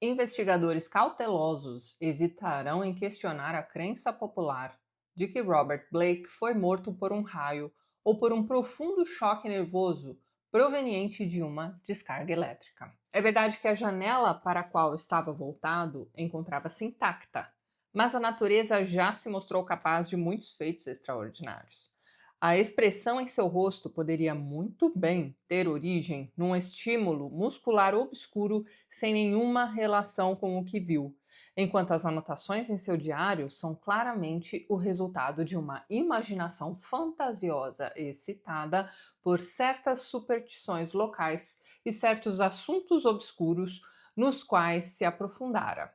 Investigadores cautelosos hesitarão em questionar a crença popular de que Robert Blake foi morto por um raio ou por um profundo choque nervoso proveniente de uma descarga elétrica. É verdade que a janela para a qual estava voltado encontrava-se intacta, mas a natureza já se mostrou capaz de muitos feitos extraordinários. A expressão em seu rosto poderia muito bem ter origem num estímulo muscular obscuro sem nenhuma relação com o que viu, enquanto as anotações em seu diário são claramente o resultado de uma imaginação fantasiosa excitada por certas superstições locais e certos assuntos obscuros nos quais se aprofundara.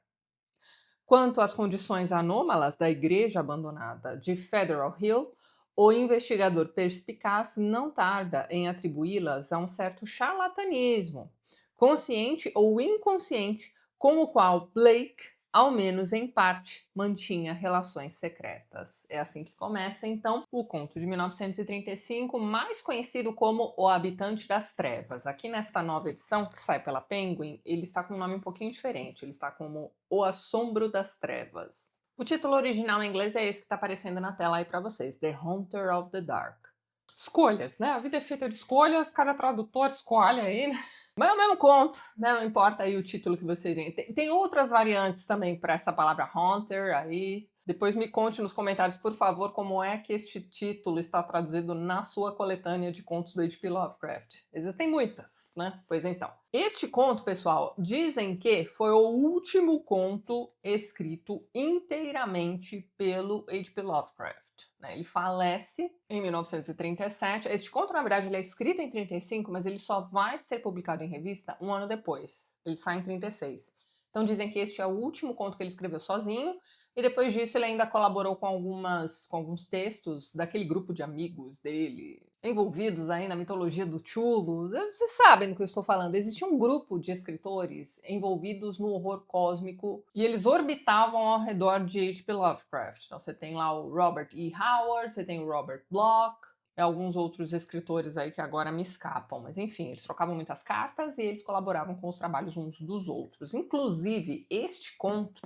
Quanto às condições anômalas da igreja abandonada de Federal Hill, o investigador perspicaz não tarda em atribuí-las a um certo charlatanismo, consciente ou inconsciente, com o qual Blake, ao menos em parte, mantinha relações secretas. É assim que começa, então, o conto de 1935, mais conhecido como O Habitante das Trevas. Aqui nesta nova edição, que sai pela Penguin, ele está com um nome um pouquinho diferente. Ele está como O Assombro das Trevas. O título original em inglês é esse que está aparecendo na tela aí para vocês, The Haunter of the Dark. Escolhas, né? A vida é feita de escolhas, cada tradutor escolhe aí, né? Mas é o mesmo conto, né? Não importa aí o título que vocês veem. Tem outras variantes também para essa palavra haunter aí. Depois me conte nos comentários, por favor, como é que este título está traduzido na sua coletânea de contos do H.P. Lovecraft. Existem muitas, né? Pois então. Este conto, pessoal, dizem que foi o último conto escrito inteiramente pelo H.P. Lovecraft. Ele falece em 1937. Este conto, na verdade, ele é escrito em 35, mas ele só vai ser publicado em revista um ano depois. Ele sai em 36. Então dizem que este é o último conto que ele escreveu sozinho, e depois disso ele ainda colaborou com alguns textos daquele grupo de amigos dele, envolvidos aí na mitologia do Cthulhu. Vocês sabem do que eu estou falando. Existia um grupo de escritores envolvidos no horror cósmico e eles orbitavam ao redor de H.P. Lovecraft. Então você tem lá o Robert E. Howard, você tem o Robert Bloch, e alguns outros escritores aí que agora me escapam. Mas enfim, eles trocavam muitas cartas e eles colaboravam com os trabalhos uns dos outros. Inclusive, este conto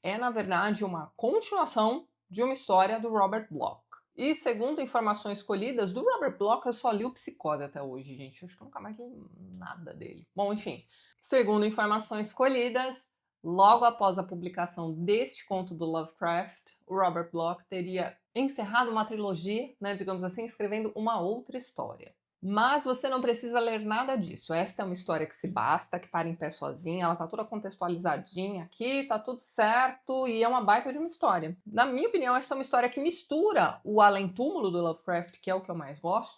é, na verdade, uma continuação de uma história do Robert Bloch. E segundo informações colhidas, do Robert Bloch eu só li o Psicose até hoje, gente. Eu acho que eu nunca mais li nada dele. Bom, enfim. Segundo informações colhidas, logo após a publicação deste conto do Lovecraft, o Robert Bloch teria encerrado uma trilogia, né, digamos assim, escrevendo uma outra história. Mas você não precisa ler nada disso. Esta é uma história que se basta, que para em pé sozinha, ela tá toda contextualizadinha aqui, tá tudo certo, e é uma baita de uma história. Na minha opinião, essa é uma história que mistura o além-túmulo do Lovecraft, que é o que eu mais gosto,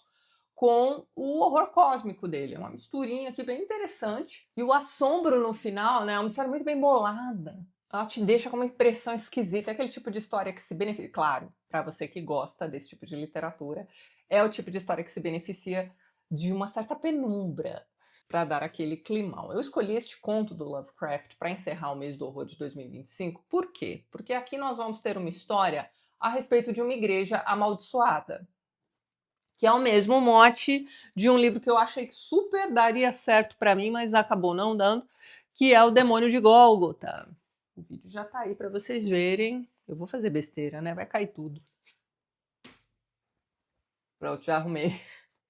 com o horror cósmico dele. É uma misturinha aqui bem interessante. E o assombro no final, né, é uma história muito bem bolada. Ela te deixa com uma impressão esquisita. É aquele tipo de história que se beneficia, claro, para você que gosta desse tipo de literatura, é o tipo de história que se beneficia de uma certa penumbra para dar aquele climão. Eu escolhi este conto do Lovecraft para encerrar o mês do horror de 2025. Por quê? Porque aqui nós vamos ter uma história a respeito de uma igreja amaldiçoada, que é o mesmo mote de um livro que eu achei que super daria certo para mim, mas acabou não dando, que é O Demônio de Gólgota. O vídeo já tá aí para vocês verem. Eu vou fazer besteira, né? Vai cair tudo. Pronto, já arrumei.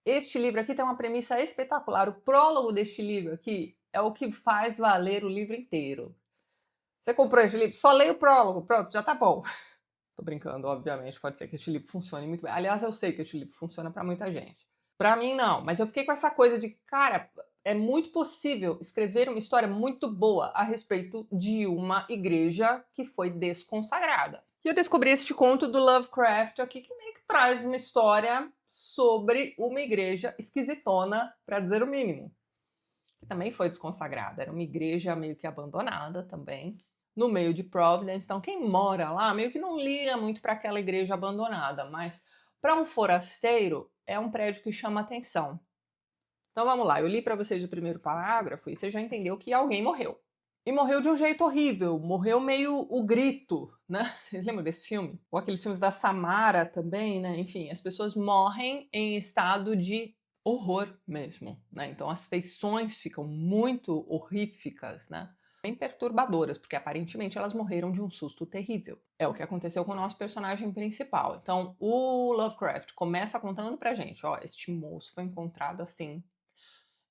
Este livro aqui tem uma premissa espetacular. O prólogo deste livro aqui é o que faz valer o livro inteiro. Você comprou este livro? Só leia o prólogo. Pronto, já tá bom. Tô brincando, obviamente. Pode ser que este livro funcione muito bem. Aliás, eu sei que este livro funciona para muita gente. Para mim, não. Mas eu fiquei com essa coisa de, cara, é muito possível escrever uma história muito boa a respeito de uma igreja que foi desconsagrada. E eu descobri este conto do Lovecraft aqui que meio que traz uma história sobre uma igreja esquisitona, para dizer o mínimo. Que também foi desconsagrada. Era uma igreja meio que abandonada também, no meio de Providence. Então quem mora lá meio que não liga muito para aquela igreja abandonada, mas para um forasteiro é um prédio que chama atenção. Então vamos lá, eu li para vocês o primeiro parágrafo e você já entendeu que alguém morreu. E morreu de um jeito horrível, morreu meio o grito, né? Vocês lembram desse filme? Ou aqueles filmes da Samara também, né? Enfim, as pessoas morrem em estado de horror mesmo, né? Então as feições ficam muito horríficas, né? bem perturbadoras, porque aparentemente elas morreram de um susto terrível. É o que aconteceu com o nosso personagem principal. Então, o Lovecraft começa contando pra gente, ó, este moço foi encontrado assim,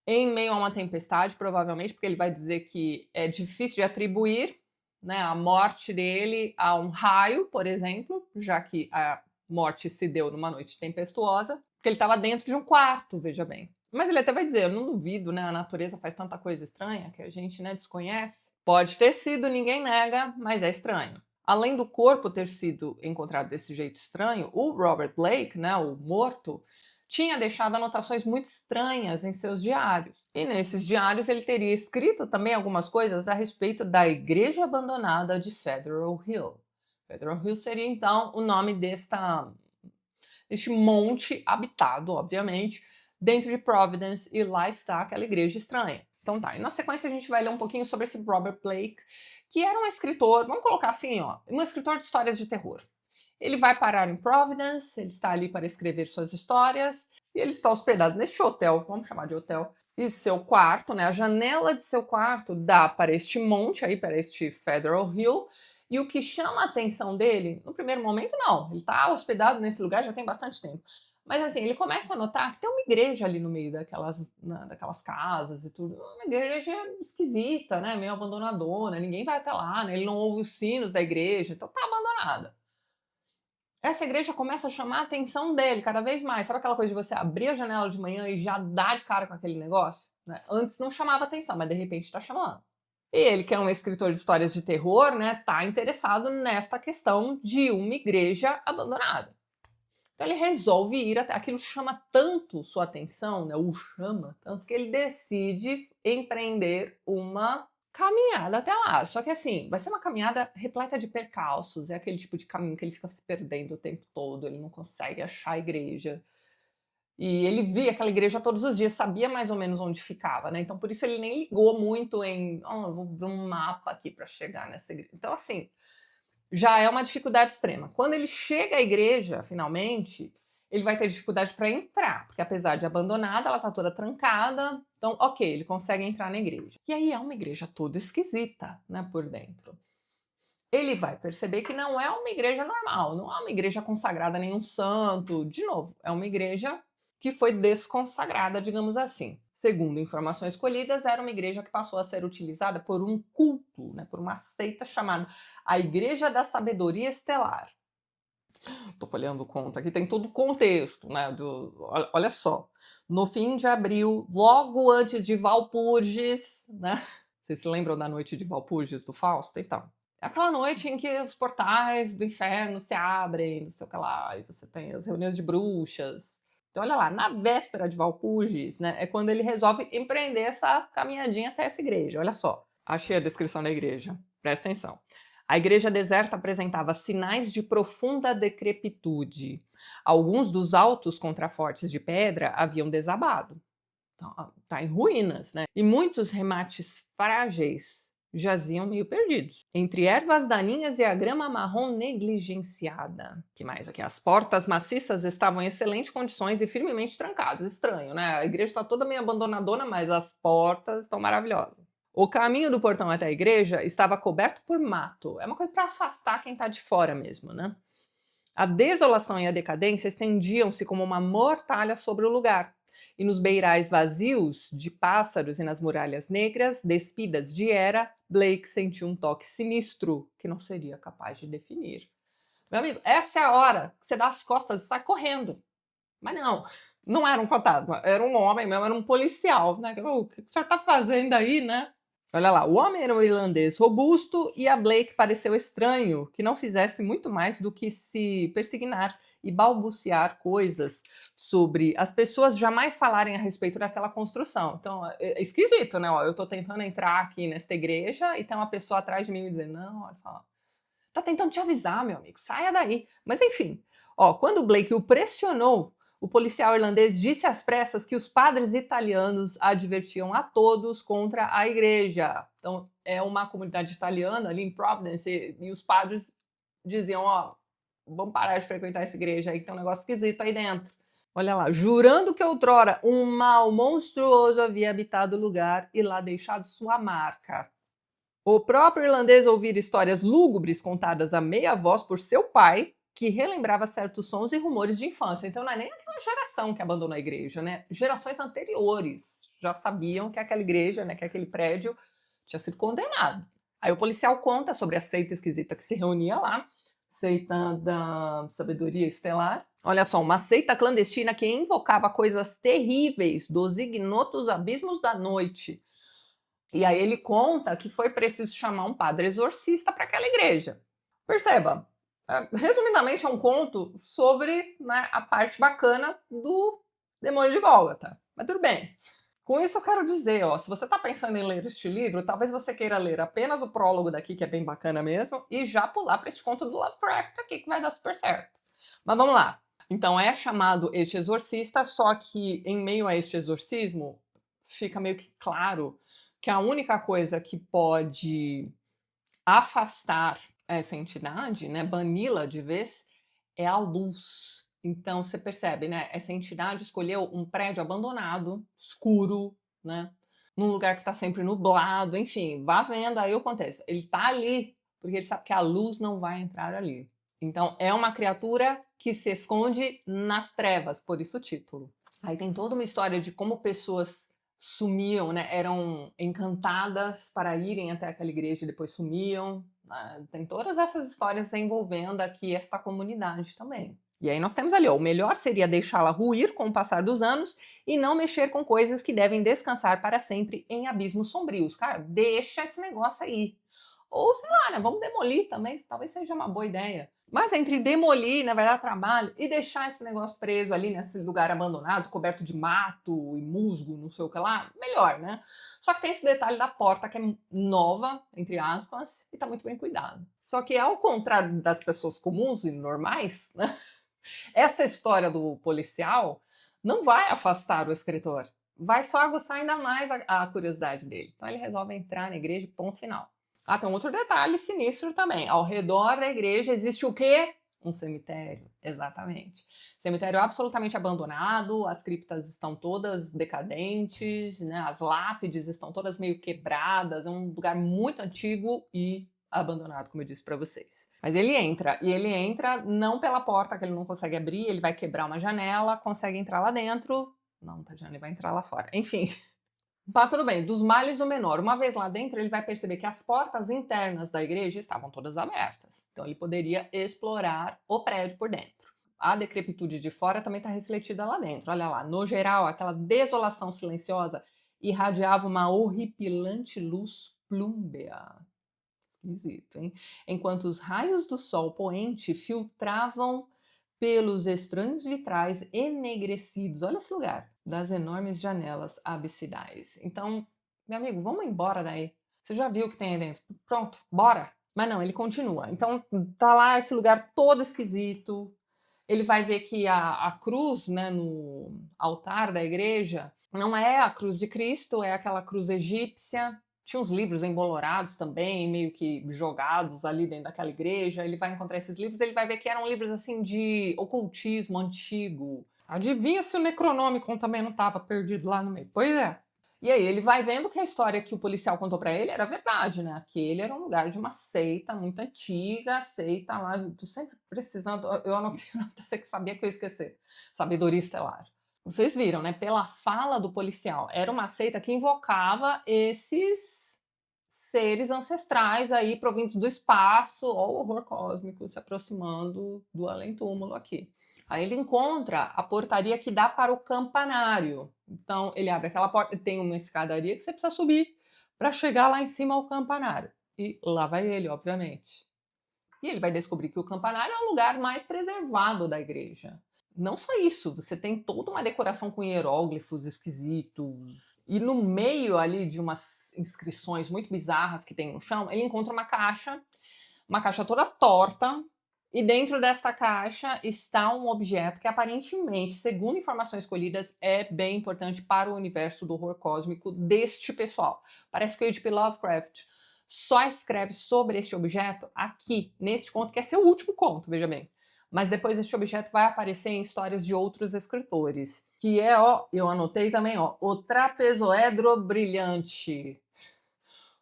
em meio a uma tempestade, provavelmente, porque ele vai dizer que é difícil de atribuir, né, a morte dele a um raio, por exemplo, já que a morte se deu numa noite tempestuosa, porque ele estava dentro de um quarto, veja bem. Mas ele até vai dizer, eu não duvido, né? A natureza faz tanta coisa estranha que a gente, né, desconhece. Pode ter sido, ninguém nega, mas é estranho. Além do corpo ter sido encontrado desse jeito estranho, o Robert Blake, né, o morto, tinha deixado anotações muito estranhas em seus diários. E nesses diários ele teria escrito também algumas coisas a respeito da igreja abandonada de Federal Hill. Federal Hill seria então o nome deste monte habitado, obviamente, dentro de Providence, e lá está aquela igreja estranha. Então tá, e na sequência a gente vai ler um pouquinho sobre esse Robert Blake, que era um escritor, vamos colocar assim, ó, um escritor de histórias de terror. Ele vai parar em Providence, ele está ali para escrever suas histórias, e ele está hospedado neste hotel, vamos chamar de hotel, e seu quarto, né, a janela de seu quarto dá para este monte aí, para este Federal Hill, e o que chama a atenção dele, no primeiro momento não, ele está hospedado nesse lugar já tem bastante tempo, mas assim, ele começa a notar que tem uma igreja ali no meio daquelas casas e tudo, uma igreja esquisita, né, meio abandonadona, ninguém vai até lá, né, ele não ouve os sinos da igreja, então tá abandonada. Essa igreja começa a chamar a atenção dele cada vez mais. Sabe aquela coisa de você abrir a janela de manhã e já dar de cara com aquele negócio? Né? Antes não chamava atenção, mas de repente está chamando. E ele, que é um escritor de histórias de terror, né, tá interessado nesta questão de uma igreja abandonada. Então ele resolve ir até. Aquilo chama tanto sua atenção, né? O chama tanto que ele decide empreender uma caminhada até lá. Só que assim, vai ser uma caminhada repleta de percalços. É aquele tipo de caminho que ele fica se perdendo o tempo todo, ele não consegue achar a igreja. E ele via aquela igreja todos os dias, sabia mais ou menos onde ficava, né? Então por isso ele nem ligou muito em, oh, vou ver um mapa aqui para chegar nessa igreja. Então assim, já é uma dificuldade extrema. Quando ele chega à igreja, finalmente, ele vai ter dificuldade para entrar, porque apesar de abandonada, ela está toda trancada. Então, ok, ele consegue entrar na igreja. E aí é uma igreja toda esquisita, né, por dentro. Ele vai perceber que não é uma igreja normal, não é uma igreja consagrada a nenhum santo. De novo, é uma igreja que foi desconsagrada, digamos assim. Segundo informações colhidas, era uma igreja que passou a ser utilizada por um culto, né, por uma seita chamada a Igreja da Sabedoria Estelar. Estou folheando conta, aqui tem todo o contexto, né? Olha só, no fim de abril, logo antes de Walpurgis, né? Vocês se lembram da noite de Walpurgis do Fausto? Então, é aquela noite em que os portais do inferno se abrem, não sei o que lá, e você tem as reuniões de bruxas. Então, olha lá, na véspera de Walpurgis, né, é quando ele resolve empreender essa caminhadinha até essa igreja. Olha só, achei a descrição da igreja, presta atenção. A igreja deserta apresentava sinais de profunda decrepitude. Alguns dos altos contrafortes de pedra haviam desabado. Então, tá em ruínas, né? E muitos remates frágeis jaziam meio perdidos. Entre ervas daninhas e a grama marrom negligenciada. Que mais aqui? As portas maciças estavam em excelentes condições e firmemente trancadas. Estranho, né? A igreja está toda meio abandonadona, mas as portas estão maravilhosas. O caminho do portão até a igreja estava coberto por mato. É uma coisa para afastar quem está de fora mesmo, né? A desolação e a decadência estendiam-se como uma mortalha sobre o lugar. E nos beirais vazios de pássaros e nas muralhas negras, despidas de era, Blake sentiu um toque sinistro que não seria capaz de definir. Meu amigo, essa é a hora que você dá as costas e sai correndo. Mas não, não era um fantasma, era um homem mesmo, era um policial, né? O que o senhor está fazendo aí, né? Olha lá, o homem era um irlandês robusto e a Blake pareceu estranho que não fizesse muito mais do que se persignar e balbuciar coisas sobre as pessoas jamais falarem a respeito daquela construção. Então, é esquisito, né? Ó, eu tô tentando entrar aqui nesta igreja e tem uma pessoa atrás de mim me dizendo, não, olha só, tá tentando te avisar, meu amigo, saia daí. Mas enfim, ó, quando o Blake o pressionou, o policial irlandês disse às pressas que os padres italianos advertiam a todos contra a igreja. Então, é uma comunidade italiana ali em Providence e os padres diziam, ó, vamos parar de frequentar essa igreja aí, que tem um negócio esquisito aí dentro. Olha lá, jurando que outrora um mal monstruoso havia habitado o lugar e lá deixado sua marca. O próprio irlandês ouvir histórias lúgubres contadas a meia voz por seu pai, que relembrava certos sons e rumores de infância. Então não é nem aquela geração que abandonou a igreja, né? Gerações anteriores já sabiam que aquela igreja, né, que aquele prédio tinha sido condenado. Aí o policial conta sobre a seita esquisita que se reunia lá, seita da sabedoria estelar. Olha só, uma seita clandestina que invocava coisas terríveis dos ignotos abismos da noite. E aí ele conta que foi preciso chamar um padre exorcista para aquela igreja. Perceba, resumidamente é um conto sobre, né, a parte bacana do Demônio de Gólgota. Mas tudo bem. Com isso eu quero dizer, ó, se você está pensando em ler este livro, talvez você queira ler apenas o prólogo daqui, que é bem bacana mesmo, e já pular para este conto do Lovecraft aqui, que vai dar super certo. Mas vamos lá. Então é chamado este exorcista, só que em meio a este exorcismo, fica meio que claro que a única coisa que pode afastar essa entidade, né, bani-la de vez, é a luz. Então você percebe, né? Essa entidade escolheu um prédio abandonado, escuro, né? Num lugar que está sempre nublado, enfim, vá vendo aí o que acontece. Ele está ali porque ele sabe que a luz não vai entrar ali. Então é uma criatura que se esconde nas trevas, por isso o título. Aí tem toda uma história de como pessoas sumiam, né? Eram encantadas para irem até aquela igreja e depois sumiam. Tem todas essas histórias envolvendo aqui esta comunidade também. E aí nós temos ali, ó, o melhor seria deixá-la ruir com o passar dos anos e não mexer com coisas que devem descansar para sempre em abismos sombrios. Cara, deixa esse negócio aí. Ou, sei lá, né, vamos demolir também, talvez seja uma boa ideia. Mas entre demolir, na verdade, trabalho, e deixar esse negócio preso ali nesse lugar abandonado, coberto de mato e musgo, não sei o que lá, melhor, né? Só que tem esse detalhe da porta que é nova, entre aspas, e tá muito bem cuidado. Só que ao contrário das pessoas comuns e normais, né? Essa história do policial não vai afastar o escritor, vai só aguçar ainda mais a curiosidade dele. Então ele resolve entrar na igreja, ponto final. Ah, tem um outro detalhe sinistro também. Ao redor da igreja existe o quê? Um cemitério, exatamente. Cemitério absolutamente abandonado, as criptas estão todas decadentes, né? As lápides estão todas meio quebradas, é um lugar muito antigo e abandonado, como eu disse para vocês. Mas ele entra, e ele entra não pela porta que ele não consegue abrir, ele vai quebrar uma janela, consegue entrar lá dentro. Não, Tatiana, ele vai entrar lá fora. Enfim, tá, tudo bem, dos males o menor. Uma vez lá dentro, ele vai perceber que as portas internas da igreja estavam todas abertas. Então ele poderia explorar o prédio por dentro. A decrepitude de fora também está refletida lá dentro. Olha lá, no geral, aquela desolação silenciosa irradiava uma horripilante luz plúmbea. Esquisito, hein? Enquanto os raios do sol poente filtravam pelos estranhos vitrais enegrecidos, olha esse lugar, das enormes janelas absidais. Então, meu amigo, vamos embora daí. Você já viu o que tem aí dentro? Pronto, bora. Mas não, ele continua. Então, tá lá esse lugar todo esquisito. Ele vai ver que a cruz, né, no altar da igreja, não é a cruz de Cristo, é aquela cruz egípcia. Tinha uns livros embolorados também, meio que jogados ali dentro daquela igreja. Ele vai encontrar esses livros, ele vai ver que eram livros assim de ocultismo antigo. Adivinha se o Necronomicon também não estava perdido lá no meio? Pois é. E aí ele vai vendo que a história que o policial contou para ele era verdade, né? Aquele era um lugar de uma seita muito antiga, seita lá, tô sempre precisando, eu anotei, você que sabia que eu ia esquecer. Sabedoria estelar. Vocês viram, né? Pela fala do policial, era uma seita que invocava esses seres ancestrais aí provindos do espaço, ou o horror cósmico se aproximando do além-túmulo aqui. Aí ele encontra a portaria que dá para o campanário. Então ele abre aquela porta, tem uma escadaria que você precisa subir para chegar lá em cima ao campanário. E lá vai ele, obviamente. E ele vai descobrir que o campanário é o lugar mais preservado da igreja. Não só isso, você tem toda uma decoração com hieróglifos esquisitos. E no meio ali de umas inscrições muito bizarras que tem no chão, ele encontra uma caixa toda torta, e dentro dessa caixa está um objeto que aparentemente, segundo informações colhidas, é bem importante para o universo do horror cósmico deste pessoal. Parece que o H.P. Lovecraft só escreve sobre este objeto aqui, neste conto, que é seu último conto, veja bem. Mas depois este objeto vai aparecer em histórias de outros escritores, que é, ó, eu anotei também, ó, o trapezoedro brilhante.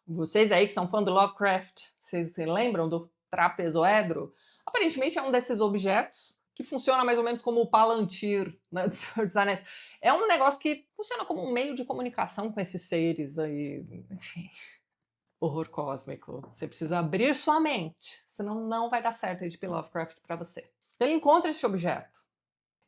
Vocês aí que são fã do Lovecraft, vocês se lembram do trapezoedro? Aparentemente é um desses objetos que funciona mais ou menos como o Palantir, né, do Senhor dos Anéis. É um negócio que funciona como um meio de comunicação com esses seres aí, enfim. Horror cósmico. Você precisa abrir sua mente, senão não vai dar certo H.P. Lovecraft para você. Então ele encontra esse objeto.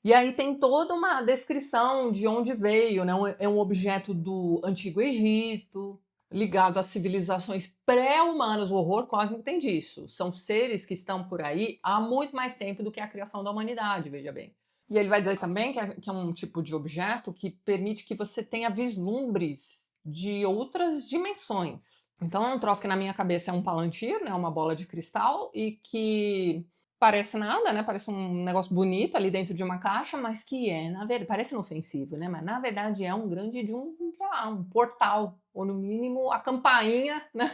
E aí tem toda uma descrição de onde veio, né? É um objeto do Antigo Egito, ligado às civilizações pré-humanas. O horror cósmico tem disso. São seres que estão por aí há muito mais tempo do que a criação da humanidade, veja bem. E ele vai dizer também que é um tipo de objeto que permite que você tenha vislumbres de outras dimensões. Então é um troço que na minha cabeça é um palantir, né? Uma bola de cristal, e que parece nada, né? Parece um negócio bonito ali dentro de uma caixa, mas que é, na verdade, parece inofensivo, né? Mas na verdade é um grande de um, sei lá, um portal, ou no mínimo a campainha, né?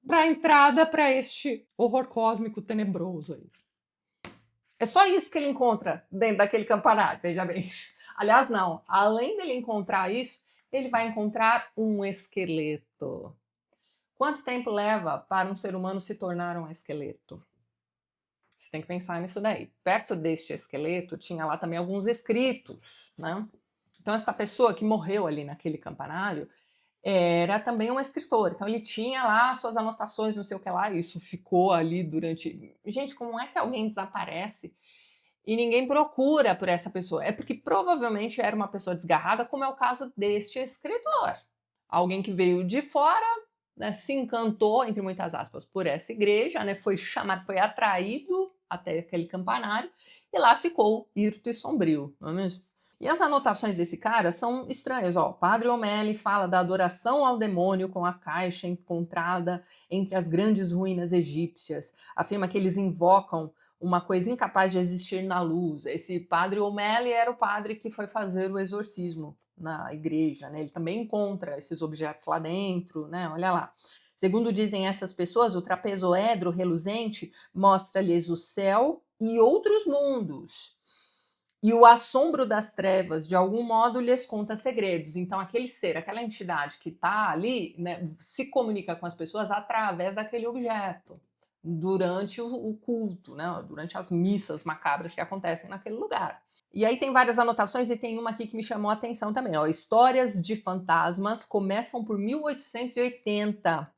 Para entrada para este horror cósmico tenebroso aí. É só isso que ele encontra dentro daquele campanário, veja bem. Aliás, não. Além dele encontrar isso, ele vai encontrar um esqueleto. Quanto tempo leva para um ser humano se tornar um esqueleto? Você tem que pensar nisso daí. Perto deste esqueleto tinha lá também alguns escritos, né? Então essa pessoa que morreu ali naquele campanário era também um escritor. Então ele tinha lá suas anotações, não sei o que lá, e isso ficou ali durante... Gente, como é que alguém desaparece e ninguém procura por essa pessoa? É porque provavelmente era uma pessoa desgarrada, como é o caso deste escritor. Alguém que veio de fora, né, se encantou, entre muitas aspas, por essa igreja, né, foi chamado, foi atraído até aquele campanário, e lá ficou hirto e sombrio, não é mesmo? E as anotações desse cara são estranhas. Ó, Padre O'Malley fala da adoração ao demônio com a caixa encontrada entre as grandes ruínas egípcias. Afirma que eles invocam uma coisa incapaz de existir na luz. Esse Padre O'Malley era o padre que foi fazer o exorcismo na igreja, né? Ele também encontra esses objetos lá dentro, né? Olha lá. Segundo dizem essas pessoas, o trapezoedro reluzente mostra-lhes o céu e outros mundos. E o assombro das trevas, de algum modo, lhes conta segredos. Então, aquele ser, aquela entidade que está ali, né, se comunica com as pessoas através daquele objeto, durante o culto, né, durante as missas macabras que acontecem naquele lugar. E aí tem várias anotações, e tem uma aqui que me chamou a atenção também. Ó, histórias de fantasmas começam por 1880.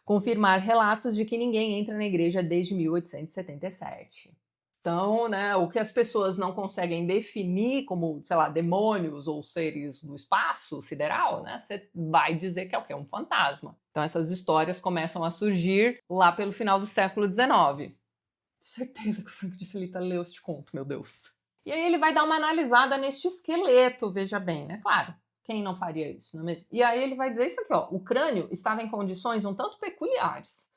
Confirmar relatos de que ninguém entra na igreja desde 1877. Então, né, o que as pessoas não conseguem definir como, sei lá, demônios ou seres do espaço sideral, né, você vai dizer que é o quê? Um fantasma. Então essas histórias começam a surgir lá pelo final do século XIX. Certeza que o Frank de Filippa leu este conto, meu Deus. E aí ele vai dar uma analisada neste esqueleto, veja bem, né? Claro, quem não faria isso, não é mesmo? E aí ele vai dizer isso aqui, ó. O crânio estava em condições um tanto peculiares,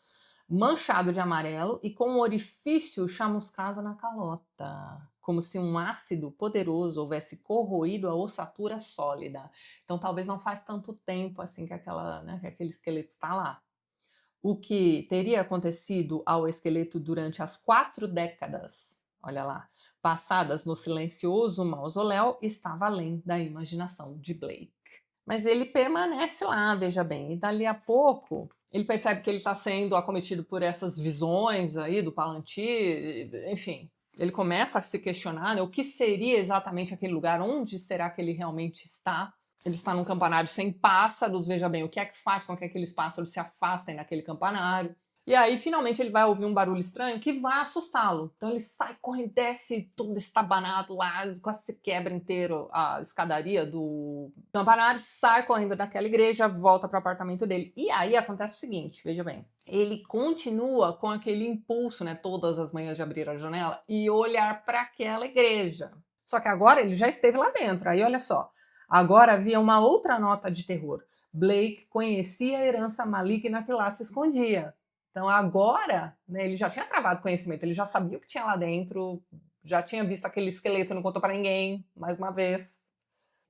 manchado de amarelo e com um orifício chamuscado na calota, como se um ácido poderoso houvesse corroído a ossatura sólida. Então talvez não faz tanto tempo assim que que aquele esqueleto está lá. O que teria acontecido ao esqueleto durante as 4 décadas, olha lá, passadas no silencioso mausoléu, estava além da imaginação de Blake. Mas ele permanece lá, veja bem, e dali a pouco ele percebe que ele está sendo acometido por essas visões aí do Palantir, enfim. Ele começa a se questionar, né, o que seria exatamente aquele lugar, onde será que ele realmente está? Ele está num campanário sem pássaros, veja bem, o que é que faz com que aqueles pássaros se afastem daquele campanário? E aí, finalmente, ele vai ouvir um barulho estranho que vai assustá-lo. Então ele sai correndo, desce todo estabanado lá, quase se quebra inteiro a escadaria do campanário, sai correndo daquela igreja, volta para o apartamento dele. E aí acontece o seguinte, veja bem, ele continua com aquele impulso, né, todas as manhãs de abrir a janela e olhar para aquela igreja. Só que agora ele já esteve lá dentro, aí olha só. Agora havia uma outra nota de terror. Blake conhecia a herança maligna que lá se escondia. Então agora, né, ele já tinha travado conhecimento, ele já sabia o que tinha lá dentro, já tinha visto aquele esqueleto, não contou para ninguém, mais uma vez.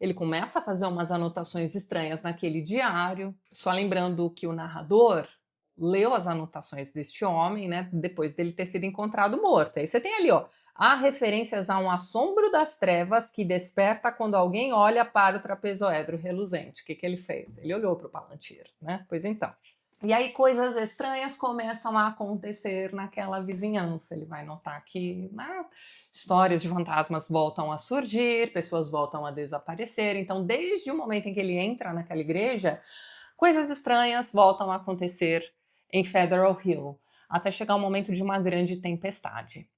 Ele começa a fazer umas anotações estranhas naquele diário, só lembrando que o narrador leu as anotações deste homem, né, depois dele ter sido encontrado morto. Aí você tem ali, ó, Há referências a um assombro das trevas que desperta quando alguém olha para o trapezoedro reluzente. O que ele fez? Ele olhou para o Palantir, né? Pois então. E aí coisas estranhas começam a acontecer naquela vizinhança. Ele vai notar que histórias de fantasmas voltam a surgir, pessoas voltam a desaparecer. Então, desde o momento em que ele entra naquela igreja, coisas estranhas voltam a acontecer em Federal Hill, até chegar o momento de uma grande tempestade.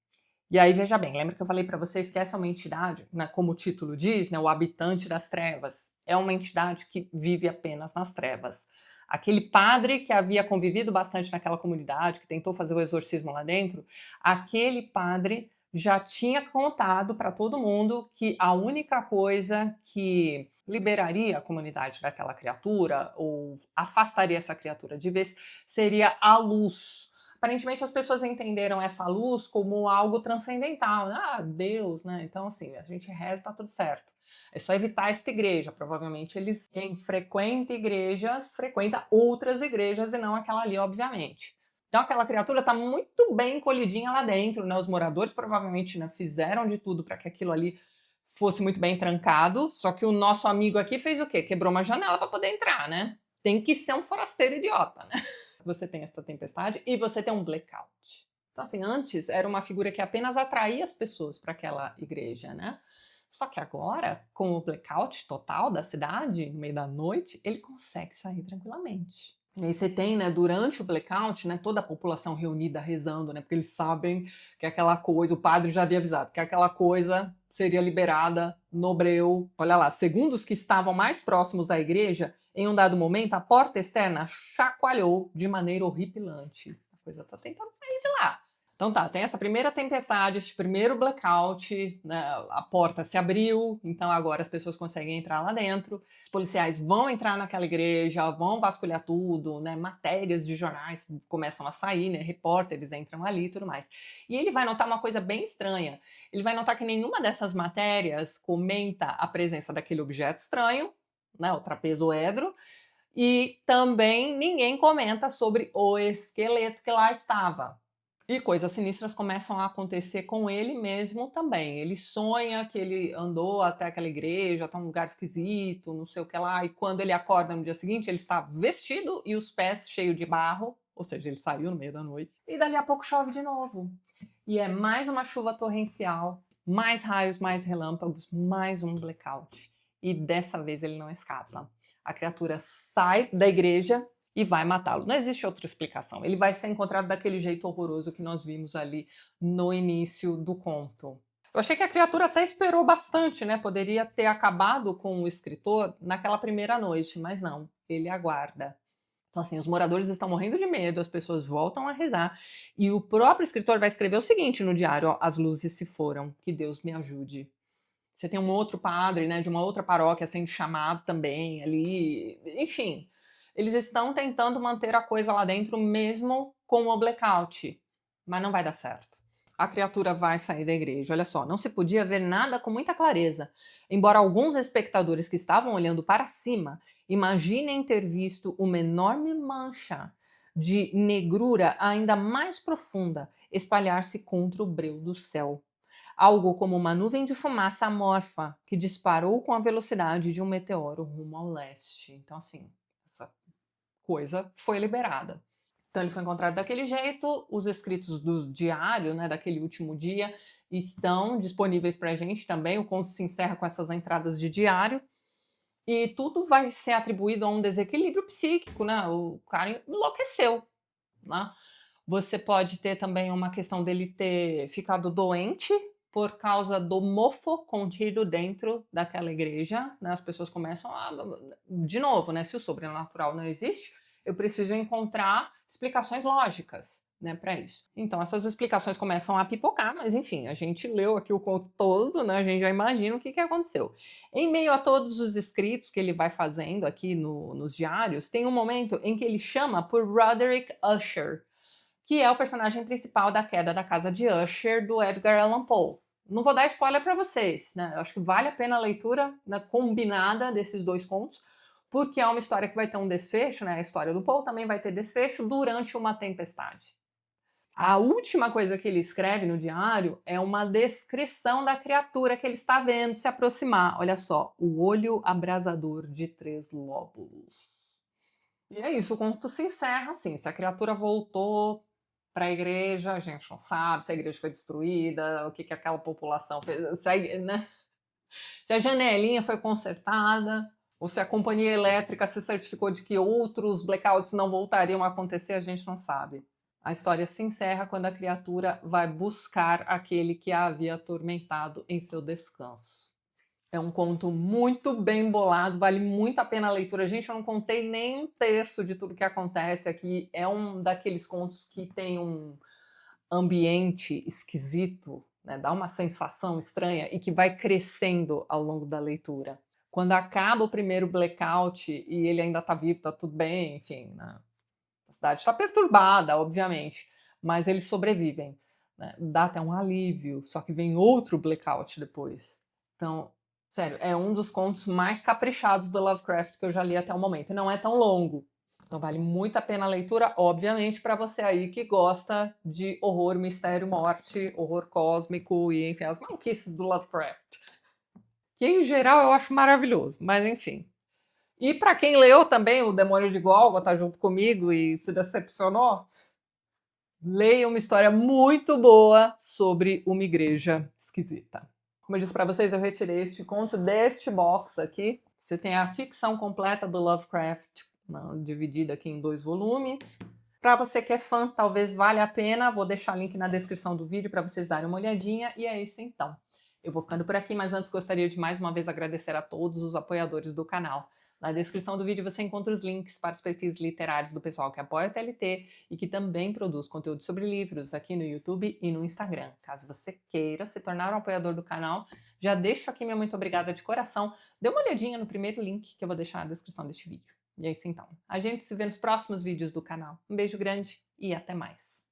E aí, veja bem, lembra que eu falei para vocês que essa é uma entidade, né, como o título diz, né, o habitante das trevas, é uma entidade que vive apenas nas trevas. Aquele padre que havia convivido bastante naquela comunidade, que tentou fazer o exorcismo lá dentro, aquele padre já tinha contado para todo mundo que a única coisa que liberaria a comunidade daquela criatura, ou afastaria essa criatura de vez, seria a luz. Aparentemente as pessoas entenderam essa luz como algo transcendental. Deus, né? Então, assim, a gente reza, tá tudo certo. É só evitar esta igreja. Provavelmente quem frequenta igrejas, frequenta outras igrejas e não aquela ali, obviamente. Então aquela criatura está muito bem encolhidinha lá dentro, né? Os moradores provavelmente, né, fizeram de tudo para que aquilo ali fosse muito bem trancado. Só que o nosso amigo aqui fez o quê? Quebrou uma janela para poder entrar, né? Tem que ser um forasteiro idiota, né? Você tem essa tempestade e você tem um blackout. Então, assim, antes era uma figura que apenas atraía as pessoas para aquela igreja, né? Só que agora, com o blackout total da cidade, no meio da noite, ele consegue sair tranquilamente. E aí você tem, né, durante o blackout, né, toda a população reunida rezando, né, porque eles sabem que aquela coisa, o padre já havia avisado, que aquela coisa seria liberada no breu. Olha lá, segundo os que estavam mais próximos à igreja, em um dado momento, a porta externa chacoalhou de maneira horripilante. A coisa tá tentando sair de lá. Então tá, tem essa primeira tempestade, esse primeiro blackout, né, a porta se abriu, então agora as pessoas conseguem entrar lá dentro. Os policiais vão entrar naquela igreja, vão vasculhar tudo, né, matérias de jornais começam a sair, né, repórteres entram ali e tudo mais. E ele vai notar uma coisa bem estranha. Ele vai notar que nenhuma dessas matérias comenta a presença daquele objeto estranho, né, o trapezoedro, e também ninguém comenta sobre o esqueleto que lá estava. E coisas sinistras começam a acontecer com ele mesmo também. Ele sonha que ele andou até aquela igreja, até um lugar esquisito, não sei o que lá, e quando ele acorda no dia seguinte, ele está vestido e os pés cheios de barro, ou seja, ele saiu no meio da noite, e dali a pouco chove de novo. E é mais uma chuva torrencial, mais raios, mais relâmpagos, mais um blackout. E dessa vez ele não escapa. A criatura sai da igreja e vai matá-lo. Não existe outra explicação. Ele vai ser encontrado daquele jeito horroroso que nós vimos ali no início do conto. Eu achei que a criatura até esperou bastante, né? Poderia ter acabado com o escritor naquela primeira noite, mas não. Ele aguarda. Então, assim, os moradores estão morrendo de medo, as pessoas voltam a rezar. E o próprio escritor vai escrever o seguinte no diário: ó, as luzes se foram, que Deus me ajude. Você tem um outro padre, né, de uma outra paróquia sendo chamado também ali. Enfim, eles estão tentando manter a coisa lá dentro mesmo com o blackout, mas não vai dar certo. A criatura vai sair da igreja. Olha só, não se podia ver nada com muita clareza, embora alguns espectadores que estavam olhando para cima imaginem ter visto uma enorme mancha de negrura ainda mais profunda espalhar-se contra o breu do céu. Algo como uma nuvem de fumaça amorfa que disparou com a velocidade de um meteoro rumo ao leste. Então, assim, essa coisa foi liberada. Então, ele foi encontrado daquele jeito. Os escritos do diário, né, daquele último dia, estão disponíveis para a gente também. O conto se encerra com essas entradas de diário. E tudo vai ser atribuído a um desequilíbrio psíquico, né? O cara enlouqueceu, né? Você pode ter também uma questão dele ter ficado doente por causa do mofo contido dentro daquela igreja, né? As pessoas começam a... De novo, né? Se o sobrenatural não existe, eu preciso encontrar explicações lógicas, né, para isso. Então, essas explicações começam a pipocar, mas enfim, a gente leu aqui o conto todo, né? A gente já imagina o que aconteceu. Em meio a todos os escritos que ele vai fazendo aqui nos diários, tem um momento em que ele chama por Roderick Usher, que é o personagem principal da Queda da Casa de Usher, do Edgar Allan Poe. Não vou dar spoiler para vocês, né? Eu acho que vale a pena a leitura, né, combinada desses dois contos, porque é uma história que vai ter um desfecho, né? A história do Poe também vai ter desfecho durante uma tempestade. A última coisa que ele escreve no diário é uma descrição da criatura que ele está vendo se aproximar. Olha só, o olho abrasador de 3 lóbulos. E é isso, o conto se encerra assim. Se a criatura voltou para a igreja, a gente não sabe se a igreja foi destruída, o que aquela população fez, se a janelinha foi consertada, ou se a companhia elétrica se certificou de que outros blackouts não voltariam a acontecer, a gente não sabe. A história se encerra quando a criatura vai buscar aquele que a havia atormentado em seu descanso. É um conto muito bem bolado, vale muito a pena a leitura. Gente, eu não contei nem um terço de tudo que acontece aqui. É um daqueles contos que tem um ambiente esquisito, né? Dá uma sensação estranha e que vai crescendo ao longo da leitura. Quando acaba o primeiro blackout e ele ainda está vivo, está tudo bem, enfim, né? A cidade está perturbada, obviamente, mas eles sobrevivem. Né? Dá até um alívio, só que vem outro blackout depois. Então, sério, é um dos contos mais caprichados do Lovecraft que eu já li até o momento. E não é tão longo. Então vale muito a pena a leitura, obviamente, para você aí que gosta de horror, mistério, morte, horror cósmico e, enfim, as maluquices do Lovecraft. Que, em geral, eu acho maravilhoso, mas enfim. E para quem leu também O Demônio de Gólgota junto comigo e se decepcionou, leia uma história muito boa sobre uma igreja esquisita. Como eu disse para vocês, eu retirei este conto deste box aqui. Você tem a ficção completa do Lovecraft, dividida aqui em 2 volumes. Para você que é fã, talvez valha a pena. Vou deixar o link na descrição do vídeo para vocês darem uma olhadinha. E é isso então. Eu vou ficando por aqui, mas antes gostaria de mais uma vez agradecer a todos os apoiadores do canal. Na descrição do vídeo você encontra os links para os perfis literários do pessoal que apoia o TLT e que também produz conteúdo sobre livros aqui no YouTube e no Instagram. Caso você queira se tornar um apoiador do canal, já deixo aqui minha muito obrigada de coração. Dê uma olhadinha no primeiro link que eu vou deixar na descrição deste vídeo. E é isso então. A gente se vê nos próximos vídeos do canal. Um beijo grande e até mais.